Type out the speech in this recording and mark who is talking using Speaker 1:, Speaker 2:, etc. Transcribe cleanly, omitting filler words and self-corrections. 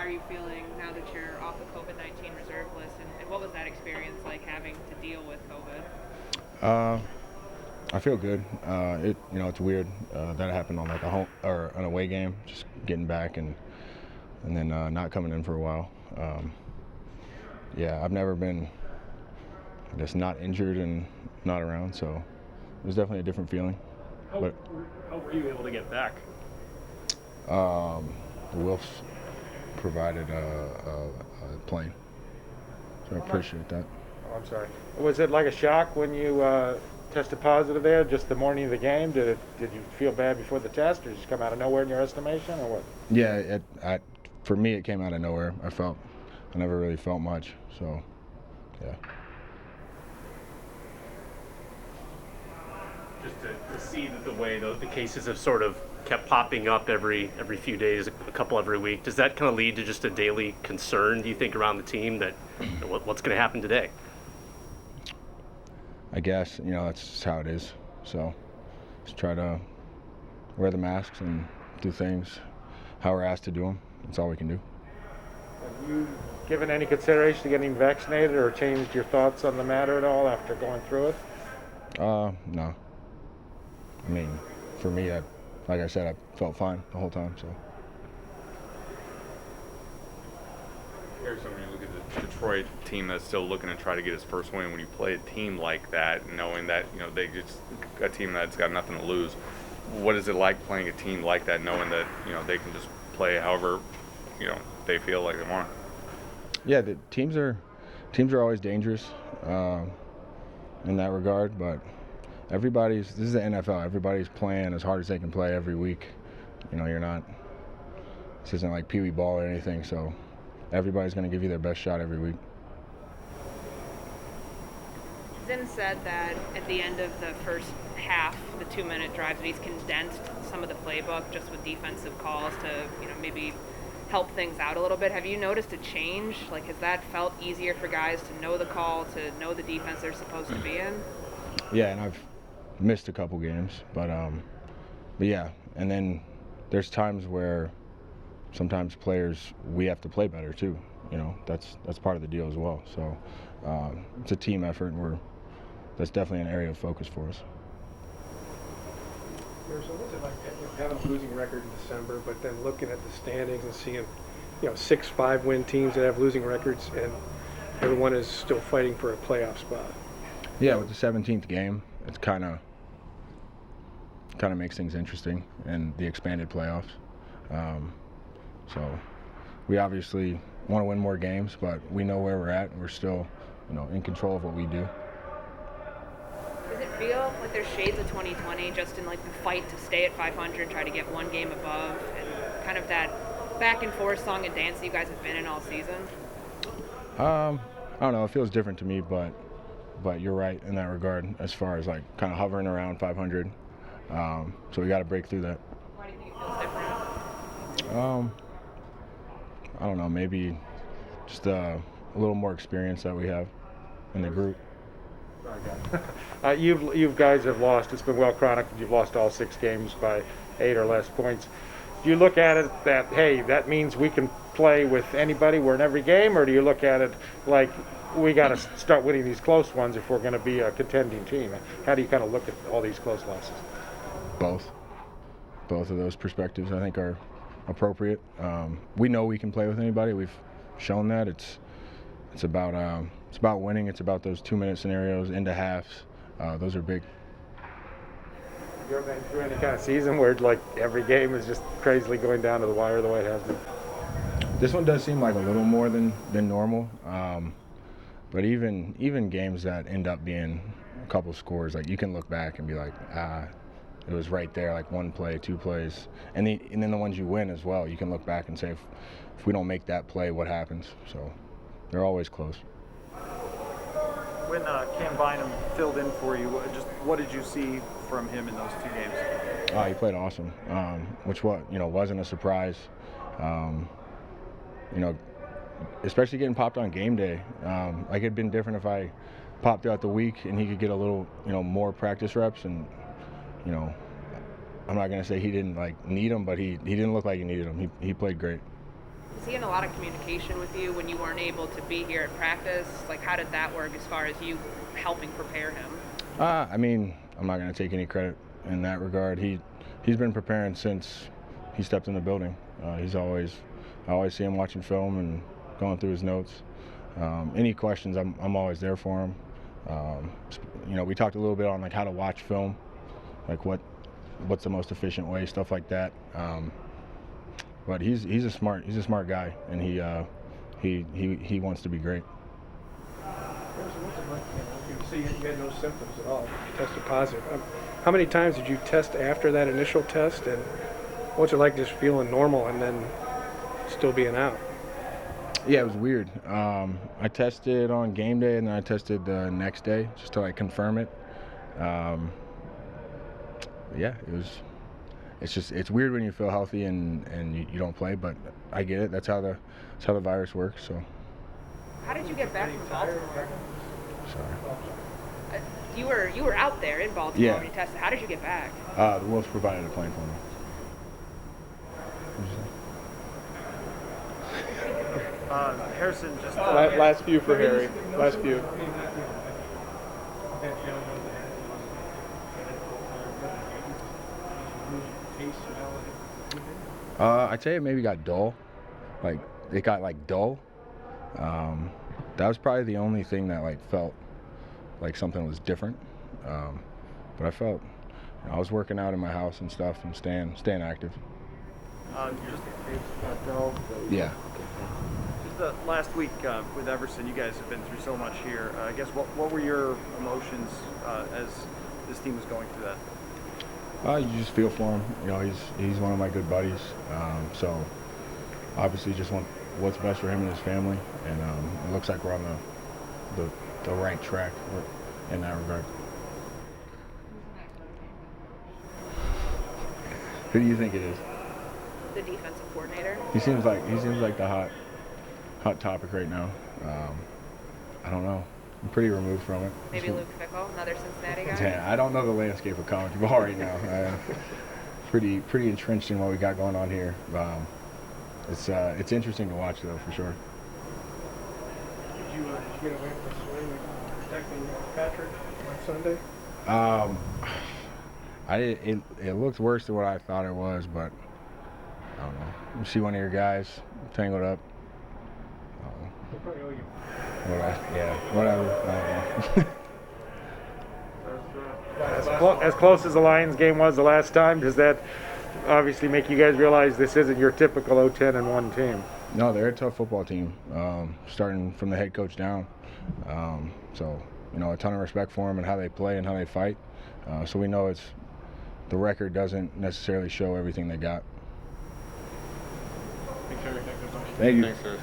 Speaker 1: are you feeling now that you're off the COVID-19 reserve list, and what was that experience like having to deal with COVID?
Speaker 2: Uh, I feel good. It's weird that it happened on like a home or an away game, just getting back and then not coming in for a while. Yeah, I've never been, I guess, not injured and not around, so it was definitely a different feeling. But
Speaker 3: how were you able to get back?
Speaker 2: The Wilfs provided a plane, so I appreciate that.
Speaker 4: Oh, I'm sorry. Was it like a shock when you tested positive there, just the morning of the game? Did you feel bad before the test, or did it just come out of nowhere in your estimation, or what?
Speaker 2: Yeah, for me it came out of nowhere. I never really felt much, so yeah.
Speaker 3: Just to see that the way the cases have sort of kept popping up every few days, a couple every week, does that kind of lead to just a daily concern, do you think, around the team that what's going to happen today?
Speaker 2: I guess, that's just how it is. So just try to wear the masks and do things how we're asked to do them. That's all we can do.
Speaker 4: Have you given any consideration to getting vaccinated or changed your thoughts on the matter at all after going through it?
Speaker 2: No. I mean, for me, like I said, I felt fine the whole time, so.
Speaker 5: Harrison, when you look at the Detroit team that's still looking to try to get his first win, when you play a team like that, knowing that they just a team that's got nothing to lose, what is it like playing a team like that, knowing that they can just play however they feel like they want?
Speaker 2: Yeah, the teams are always dangerous in that regard, but this is the NFL. Everybody's playing as hard as they can play every week. This isn't like Pee Wee ball or anything, so everybody's going to give you their best shot every week.
Speaker 1: Zinn said that at the end of the first half, the 2-minute drive, that he's condensed some of the playbook just with defensive calls to, maybe help things out a little bit. Have you noticed a change? Like, has that felt easier for guys to know the call, to know the defense they're supposed to be in?
Speaker 2: Yeah, and I've missed a couple games, but yeah. And then there's times where sometimes players, we have to play better too. That's part of the deal as well. So it's a team effort, and that's definitely an area of focus for us.
Speaker 6: So what's it like having a losing record in December, but then looking at the standings and seeing 6 5-win teams that have losing records, and everyone is still fighting for a playoff spot?
Speaker 2: Yeah, with the 17th game, it's kind of makes things interesting, and the expanded playoffs. So we obviously want to win more games, but we know where we're at, and we're still, in control of what we do.
Speaker 1: Does it feel like there's shades of 2020 just in like the fight to stay at 500, try to get one game above, and kind of that back and forth song and dance that you guys have been in all season?
Speaker 2: I don't know. It feels different to me, but you're right in that regard as far as like kind of hovering around 500. So we got to break through that.
Speaker 1: Why do you think it feels different?
Speaker 2: I don't know. Maybe just a little more experience that we have in the group.
Speaker 4: You guys have lost. It's been well chronicled. You've lost all 6 games by 8 or less points. Do you look at it that, hey, that means we can play with anybody, we're in every game, or do you look at it like we got to start winning these close ones if we're going to be a contending team? How do you kind of look at all these close losses?
Speaker 2: Both of those perspectives, I think, are appropriate. We know we can play with anybody. We've shown that. It's about winning. It's about those 2-minute scenarios into halves. Those are big.
Speaker 4: Have you ever been through any kind of season where like every game is just crazily going down to the wire the way it has been?
Speaker 2: This one does seem like a little more than normal. But even games that end up being a couple scores, like you can look back and be like, it was right there, like 1 play, 2 plays, and then the ones you win as well. You can look back and say, if we don't make that play, what happens? So they're always close.
Speaker 7: When Cam Bynum filled in for you, what did you see from him in those 2 games?
Speaker 2: He played awesome, which wasn't a surprise. Especially getting popped on game day. Like it'd been different if I popped throughout the week and he could get a little, more practice reps. And I'm not gonna say he didn't need them, but he didn't look like he needed them. He played great.
Speaker 1: Was he in a lot of communication with you when you weren't able to be here at practice? Like, how did that work as far as you helping prepare him?
Speaker 2: I mean, I'm not going to take any credit in that regard. He's been preparing since he stepped in the building. I always see him watching film and going through his notes. Any questions, I'm always there for him. We talked a little bit on like how to watch film, like what's the most efficient way, stuff like that. But he's a smart guy, and he wants to be great.
Speaker 6: You see, you had no symptoms at all. You tested positive. How many times did you test after that initial test, and what's it like just feeling normal and then still being out?
Speaker 2: Yeah, it was weird. I tested on game day, and then I tested the next day just to like confirm it. Yeah, it's weird when you feel healthy and you don't play, but I get it. That's how the virus works. So.
Speaker 1: How did you get back from Baltimore?
Speaker 2: Sorry.
Speaker 1: You were out there in Baltimore
Speaker 2: Yeah.
Speaker 1: when you tested. How did you get back?
Speaker 2: The Wolves provided a plane for me.
Speaker 7: Harrison, just
Speaker 8: Last few for Harry. Last few.
Speaker 2: I'd say it maybe got dull. Like it got like dull. That was probably the only thing that like felt like something was different. But I felt I was working out in my house and stuff and staying active. Yeah.
Speaker 7: Just the last week with Everson, you guys have been through so much here. I guess what were your emotions as this team was going through that?
Speaker 2: You just feel for him. He's one of my good buddies. So obviously just want what's best for him and his family. And it looks like we're on the right track in that regard. Who do you think it is?
Speaker 1: The defensive coordinator.
Speaker 2: He seems like the hot topic right now. I don't know. I'm pretty removed from it.
Speaker 1: Maybe Luke Fickell, another Cincinnati guy.
Speaker 2: Yeah, I don't know the landscape of college ball right now. Pretty entrenched in what we got going on here. It's interesting to watch though, for sure.
Speaker 6: Did you get away from the swing and protecting Patrick on Sunday?
Speaker 2: It looked worse than what I thought it was, but I don't know. You see one of your guys tangled up. Whatever. I don't know.
Speaker 4: As close as the Lions game was the last time, does that obviously make you guys realize this isn't your typical 0-10-1 team?
Speaker 2: No, they're a tough football team, starting from the head coach down. So, a ton of respect for them and how they play and how they fight. So we know the record doesn't necessarily show everything they got.
Speaker 8: Thank you.
Speaker 2: Thank you.